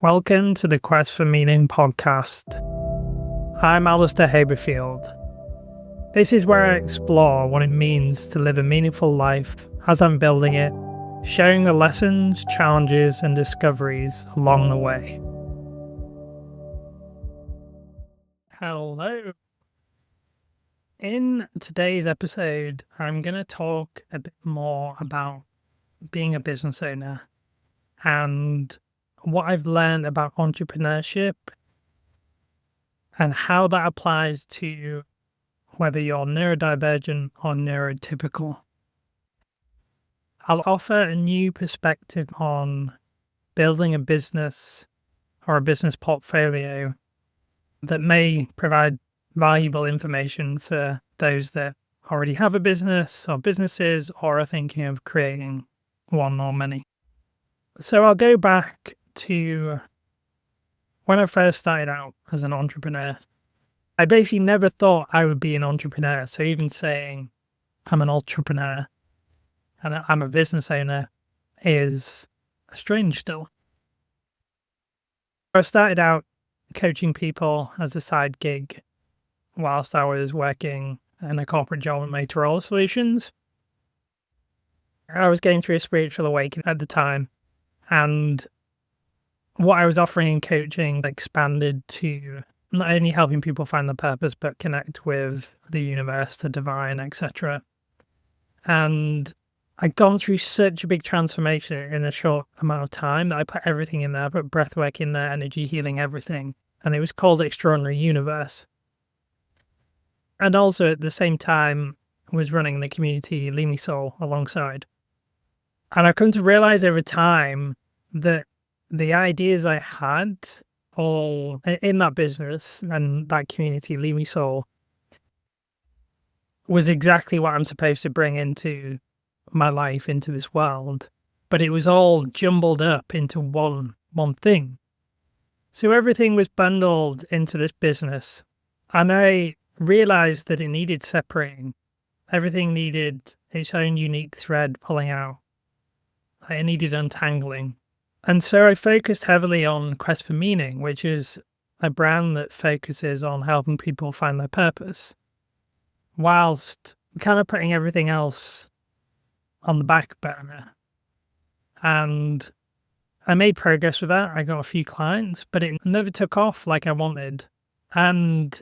Welcome to the Quest for Meaning podcast. I'm Alistair Haberfield. This is where I explore what it means to live a meaningful life as I'm building it, sharing the lessons, challenges, and discoveries along the way. Hello. In today's episode, I'm going to talk a bit more about being a business owner and what I've learned about entrepreneurship and how that applies to whether you're neurodivergent or neurotypical. I'll offer a new perspective on building a business or a business portfolio that may provide valuable information for those that already have a business or businesses or are thinking of creating one or many. So I'll go back to when I first started out as an entrepreneur. I basically never thought I would be an entrepreneur. So even saying I'm an entrepreneur and I'm a business owner is strange still. I started out coaching people as a side gig whilst I was working in a corporate job at Motorola Solutions. I was going through a spiritual awakening at the time, and what I was offering in coaching expanded to not only helping people find their purpose, but connect with the universe, the divine, etc. And I'd gone through such a big transformation in a short amount of time that I put everything in there, put breathwork in there, energy healing, everything. And it was called Extraordinary Universe. And also at the same time was running the community Leave Me Soul alongside. And I've come to realize over time that the ideas I had all in that business and that community, Leave Me Soul, was exactly what I'm supposed to bring into my life, into this world. But it was all jumbled up into one thing. So everything was bundled into this business. And I realized that it needed separating. Everything needed its own unique thread pulling out. It needed untangling. And so I focused heavily on Quest for Meaning, which is a brand that focuses on helping people find their purpose, whilst kind of putting everything else on the back burner. And I made progress with that. I got a few clients, but it never took off like I wanted. And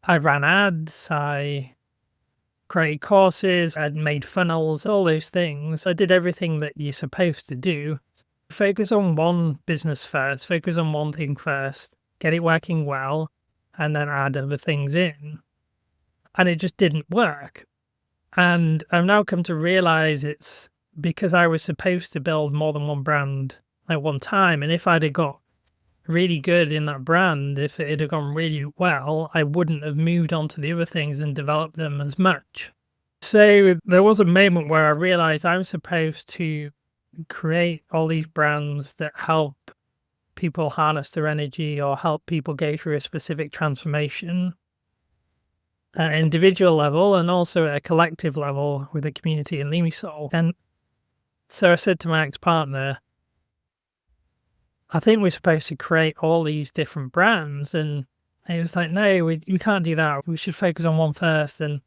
I ran ads, I created courses, I'd made funnels, all those things. I did everything that you're supposed to do. Focus on one business first, focus on one thing first, get it working well, and then add other things in. And it just didn't work. And I've now come to realize it's because I was supposed to build more than one brand at one time. And if I'd have got really good in that brand, if it had gone really well, I wouldn't have moved on to the other things and developed them as much. So there was a moment where I realized I'm supposed to create all these brands that help people harness their energy or help people go through a specific transformation at an individual level and also at a collective level with a community in Leave Me Soul. And so I said to my ex-partner, I think we're supposed to create all these different brands. And he was like, no, we can't do that. We should focus on one first. And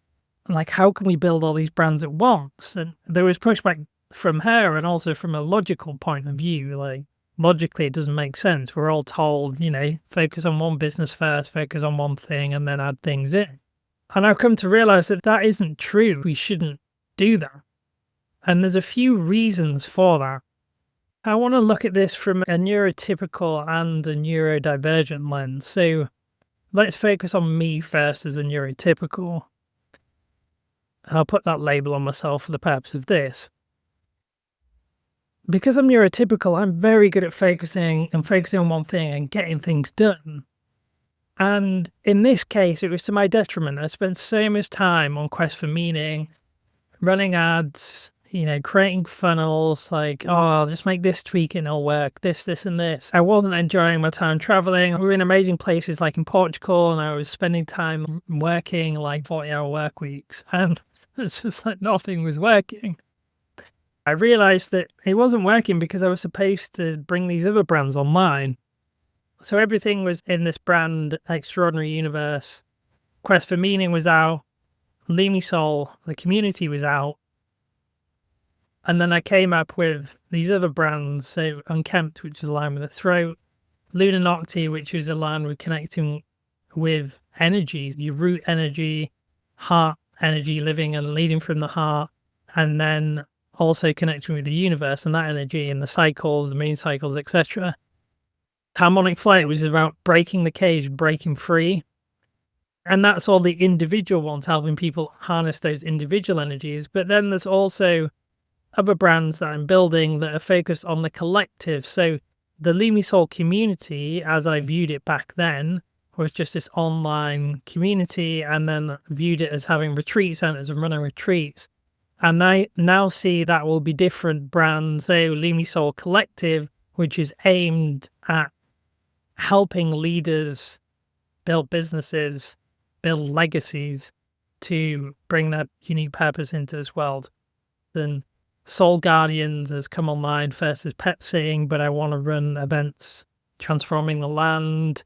I'm like, how can we build all these brands at once? And there was pushback from her and also from a logical point of view. Like, logically, it doesn't make sense. We're all told, focus on one business first, focus on one thing, and then add things in. And I've come to realize that that isn't true. We shouldn't do that. And there's a few reasons for that. I want to look at this from a neurotypical and a neurodivergent lens. So let's focus on me first as a neurotypical. And I'll put that label on myself for the purpose of this. Because I'm neurotypical, I'm very good at focusing on one thing and getting things done. And in this case, it was to my detriment. I spent so much time on Quest for Meaning, running ads, creating funnels, I'll just make this tweak and it'll work, this, and this. I wasn't enjoying my time traveling. We were in amazing places like in Portugal, and I was spending time working 40-hour work weeks. And it's just nothing was working. I realized that it wasn't working because I was supposed to bring these other brands online. So everything was in this brand, Extraordinary Universe. Quest for Meaning was out. Leamy Soul, the community, was out. And then I came up with these other brands. So Unkempt, which is aligned with the throat. Lunar Nocti, which is aligned with connecting with energies, your root energy, heart energy, living and leading from the heart. And then also connecting with the universe and that energy and the cycles, the moon cycles, etc. Harmonic Flight, which is about breaking the cage, breaking free. And that's all the individual ones, helping people harness those individual energies. But then there's also other brands that I'm building that are focused on the collective. So the Leamy Soul community, as I viewed it back then, was just this online community, and then viewed it as having retreat centers and running retreats. And I now see that will be different brands. So Leamy Soul Collective, which is aimed at helping leaders build businesses, build legacies to bring their unique purpose into this world. Then Soul Guardians has come online first as pet sitting, but I want to run events transforming the land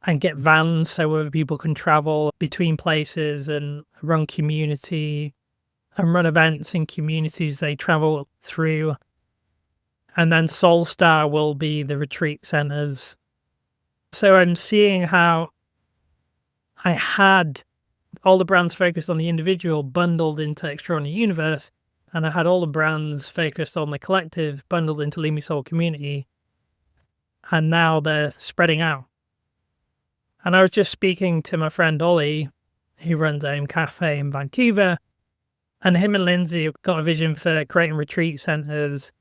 and get vans so other people can travel between places and run community and run events in communities they travel through. And then Soul Star will be the retreat centers. So I'm seeing how I had all the brands focused on the individual bundled into Extraordinary Universe, and I had all the brands focused on the collective bundled into Leamy Soul Community, and now they're spreading out. And I was just speaking to my friend Ollie, who runs AIM Cafe in Vancouver, and him and Lindsay have got a vision for creating retreat centers,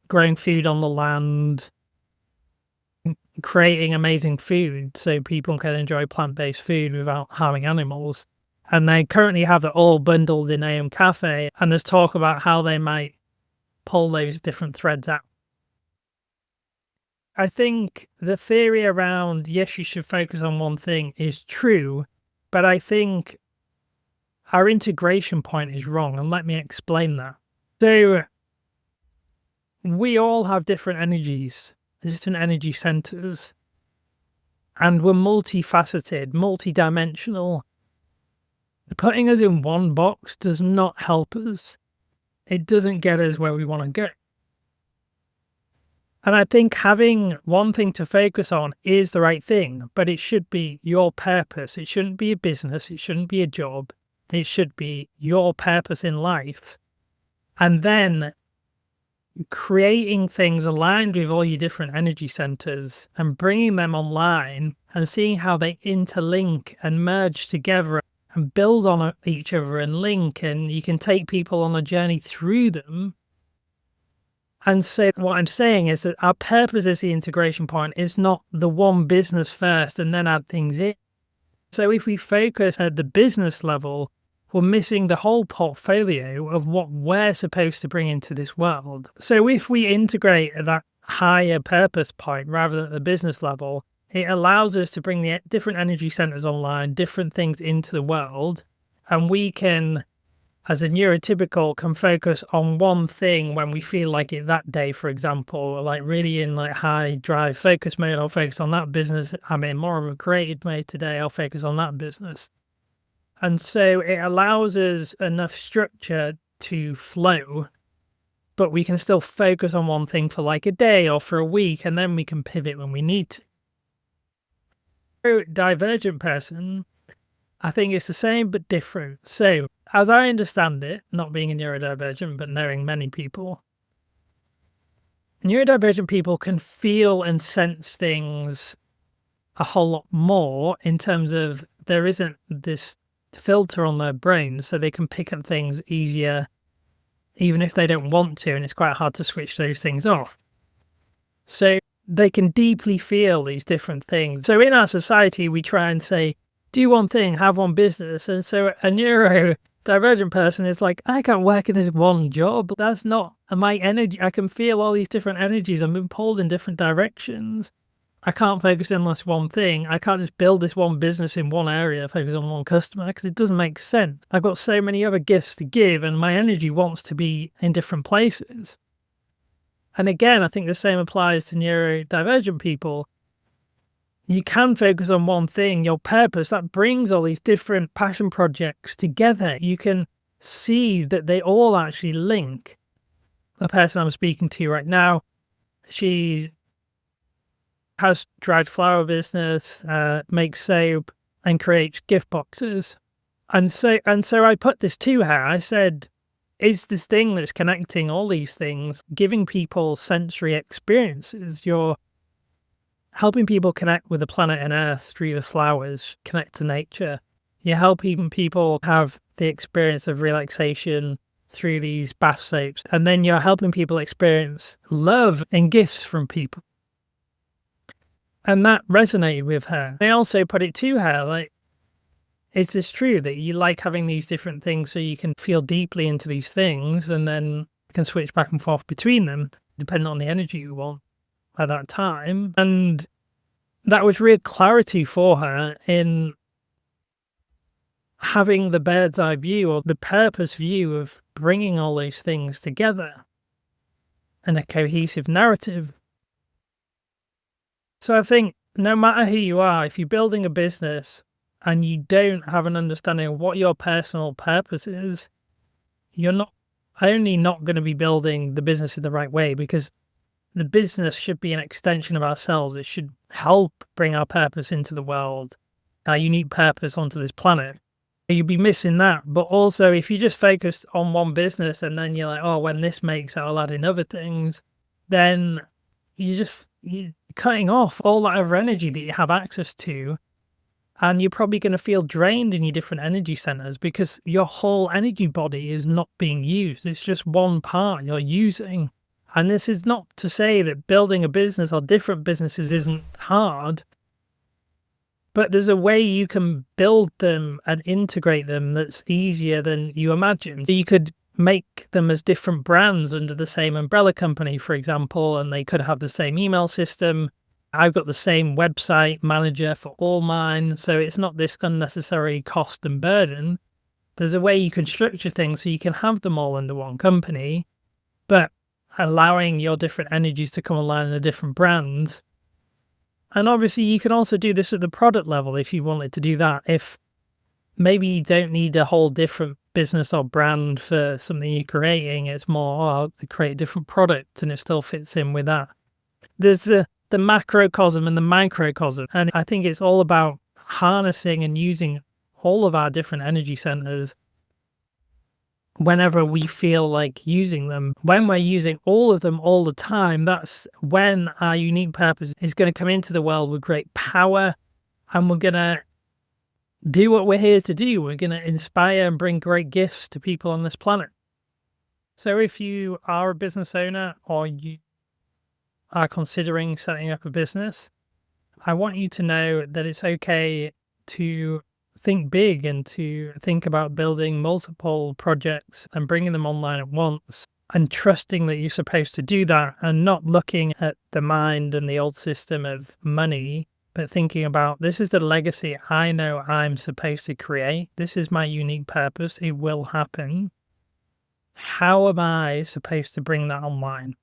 growing food on the land, creating amazing food so people can enjoy plant-based food without harming animals. And they currently have it all bundled in AM Cafe, and there's talk about how they might pull those different threads out. I think the theory around, yes, you should focus on one thing is true, but I think our integration point is wrong, and let me explain that. So we all have different energies, different energy centers, and we're multifaceted, multidimensional. Putting us in one box does not help us. It doesn't get us where we want to go. And I think having one thing to focus on is the right thing, but it should be your purpose. It shouldn't be a business. It shouldn't be a job. It should be your purpose in life. And then creating things aligned with all your different energy centers and bringing them online and seeing how they interlink and merge together and build on each other and link, and you can take people on a journey through them. And so what I'm saying is that our purpose is the integration point. It's not the one business first and then add things in. So if we focus at the business level, we're missing the whole portfolio of what we're supposed to bring into this world. So if we integrate at that higher purpose point rather than at the business level, it allows us to bring the different energy centers online, different things into the world, and we can, as a neurotypical, can focus on one thing when we feel like it that day, for example, like really in like high drive focus mode, I'll focus on that business. I'm in more of a creative mode today, I'll focus on that business. And so it allows us enough structure to flow, but we can still focus on one thing for like a day or for a week, and then we can pivot when we need to. Neurodivergent person, I think it's the same but different. So as I understand it, not being a neurodivergent, but knowing many people, neurodivergent people can feel and sense things a whole lot more in terms of there isn't this filter on their brain, so they can pick up things easier, even if they don't want to, and it's quite hard to switch those things off. So they can deeply feel these different things. So in our society, we try and say, do one thing, have one business. And so a neurodivergent person is like, I can't work in this one job. That's not my energy. I can feel all these different energies. I'm being pulled in different directions. I can't focus in on this one thing. I can't just build this one business in one area, focus on one customer, because it doesn't make sense. I've got so many other gifts to give, and my energy wants to be in different places. And again, I think the same applies to neurodivergent people. you can focus on one thing, your purpose, that brings all these different passion projects together. You can see that they all actually link. The person I'm speaking to right now, she has dried flower business, makes soap, and creates gift boxes. And so I put this to her. I said, is this thing that's connecting all these things, giving people sensory experiences. You're helping people connect with the planet and Earth through the flowers, connect to nature. You're helping people have the experience of relaxation through these bath soaps. And then you're helping people experience love and gifts from people. And that resonated with her. I also put it to her, like, is this true that you like having these different things so you can feel deeply into these things and then you can switch back and forth between them, depending on the energy you want at that time? And that was real clarity for her in having the bird's eye view or the purpose view of bringing all those things together in a cohesive narrative. So I think no matter who you are, if you're building a business and you don't have an understanding of what your personal purpose is, you're not only not going to be building the business in the right way, because the business should be an extension of ourselves. It should help bring our purpose into the world, our unique purpose onto this planet. You'd be missing that. But also, if you just focus on one business and then you're like, oh, when this makes it, I'll add in other things, then you're cutting off all that other energy that you have access to. And you're probably going to feel drained in your different energy centers because your whole energy body is not being used. It's just one part you're using. And this is not to say that building a business or different businesses isn't hard, but there's a way you can build them and integrate them that's easier than you imagine. So you could make them as different brands under the same umbrella company, for example, and they could have the same email system. I've got the same website manager for all mine, so it's not this unnecessary cost and burden. There's a way you can structure things so you can have them all under one company, but allowing your different energies to come online in the different brands. And obviously you can also do this at the product level if you wanted to do that. If maybe you don't need a whole different business or brand for something you're creating, it's more, I'll create a different product and it still fits in with that. There's the macrocosm and the microcosm. And I think it's all about harnessing and using all of our different energy centers whenever we feel like using them. When we're using all of them all the time, that's when our unique purpose is going to come into the world with great power, and we're going to do what we're here to do. We're going to inspire and bring great gifts to people on this planet. So if you are a business owner or you are considering setting up a business, I want you to know that it's okay to think big and to think about building multiple projects and bringing them online at once, and trusting that you're supposed to do that and not looking at the mind and the old system of money, but thinking about, this is the legacy I know I'm supposed to create. This is my unique purpose. It will happen. How am I supposed to bring that online?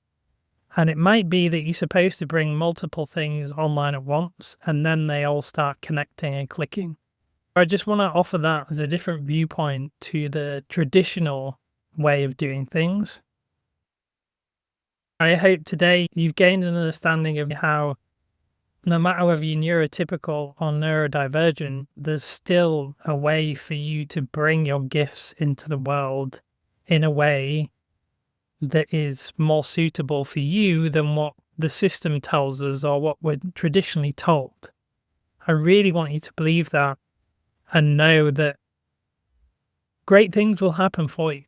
And it might be that you're supposed to bring multiple things online at once, and then they all start connecting and clicking. I just want to offer that as a different viewpoint to the traditional way of doing things. I hope today you've gained an understanding of how, no matter whether you're neurotypical or neurodivergent, there's still a way for you to bring your gifts into the world in a way that is more suitable for you than what the system tells us or what we're traditionally told. I really want you to believe that and know that great things will happen for you.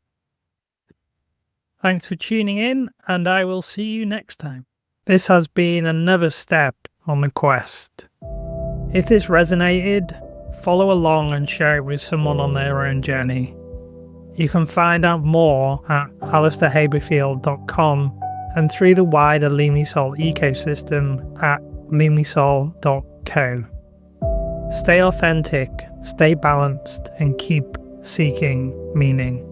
Thanks for tuning in, and I will see you next time. This has been another step on the quest. If this resonated, follow along and share it with someone on their own journey. You can find out more at alistairhaberfield.com and through the wider LumiSoul ecosystem at lumisoul.co. Stay authentic, stay balanced, and keep seeking meaning.